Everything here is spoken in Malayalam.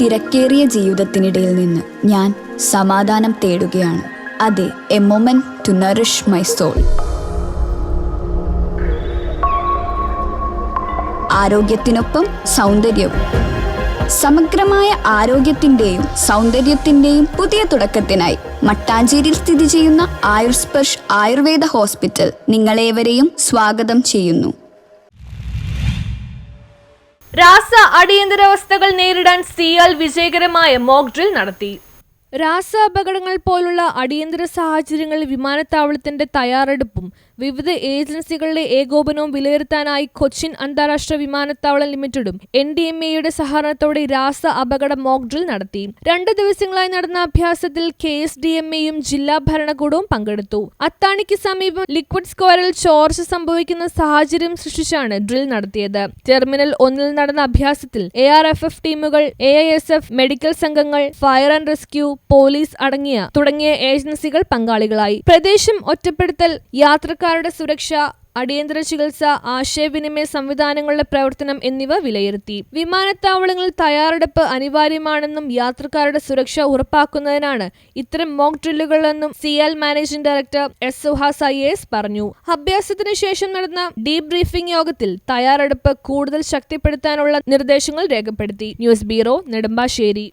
തിരക്കേറിയ ജീവിതത്തിനിടയിൽ നിന്ന് ഞാൻ സമാധാനം തേടുകയാണ്. അതെ, a moment to nourish my soul. ആരോഗ്യത്തിനൊപ്പം സൗന്ദര്യവും. സമഗ്രമായ ആരോഗ്യത്തിന്റെയും സൗന്ദര്യത്തിന്റെയും പുതിയ തുടക്കത്തിനായി മട്ടാഞ്ചേരിയിൽ സ്ഥിതി ചെയ്യുന്ന ആയുർസ്പർശ് ആയുർവേദ ഹോസ്പിറ്റൽ നിങ്ങളേവരെയും സ്വാഗതം ചെയ്യുന്നു. രാസ അടിയന്തരാവസ്ഥകൾ നേരിടാൻ സിയാൽ വിജയകരമായ മോക്ക് ഡ്രിൽ നടത്തി. രാസ അപകടങ്ങൾ പോലുള്ള അടിയന്തര സാഹചര്യങ്ങളിൽ വിമാനത്താവളത്തിന്റെ തയ്യാറെടുപ്പും വിവിധ ഏജൻസികളുടെ ഏകോപനവും വിലയിരുത്താനായി കൊച്ചിൻ അന്താരാഷ്ട്ര വിമാനത്താവളം ലിമിറ്റഡും NDMA-യുടെ സഹകരണത്തോടെ രാസ അപകട മോക്ക് ഡ്രിൽ നടത്തി. 2 ദിവസങ്ങളായി നടന്ന അഭ്യാസത്തിൽ KSDMA-യും ജില്ലാ ഭരണകൂടവും പങ്കെടുത്തു. അത്താണിക്ക് സമീപം ലിക്വിഡ് സ്ക്വയറിൽ ചോർച്ച സംഭവിക്കുന്ന സാഹചര്യം സൃഷ്ടിച്ചാണ് ഡ്രിൽ നടത്തിയത്. ടെർമിനൽ 1-ൽ നടന്ന അഭ്യാസത്തിൽ ARFF ടീമുകൾ, AISF മെഡിക്കൽ സംഘങ്ങൾ, ഫയർ ആൻഡ് റെസ്ക്യൂ, പോലീസ് തുടങ്ങിയ ഏജൻസികൾ പങ്കാളികളായി. പ്രദേശം ഒറ്റപ്പെടുത്തൽ, യാത്രക്കാരുടെ സുരക്ഷ, അടിയന്തര ചികിത്സ, ആശയവിനിമയ സംവിധാനങ്ങളുടെ പ്രവർത്തനം എന്നിവ വിലയിരുത്തി. വിമാനത്താവളങ്ങളിൽ തയ്യാറെടുപ്പ് അനിവാര്യമാണെന്നും യാത്രക്കാരുടെ സുരക്ഷ ഉറപ്പാക്കുന്നതിനാണ് ഇത്തരം മോക്ക് ഡ്രില്ലുകളെന്നും CIAL managing director S. Suhas IAS പറഞ്ഞു. അഭ്യാസത്തിന് ശേഷം നടന്ന ഡീബ്രീഫിംഗ് യോഗത്തിൽ തയ്യാറെടുപ്പ് കൂടുതൽ ശക്തിപ്പെടുത്താനുള്ള നിർദ്ദേശങ്ങൾ രേഖപ്പെടുത്തി. News bureau, Nedumbassery.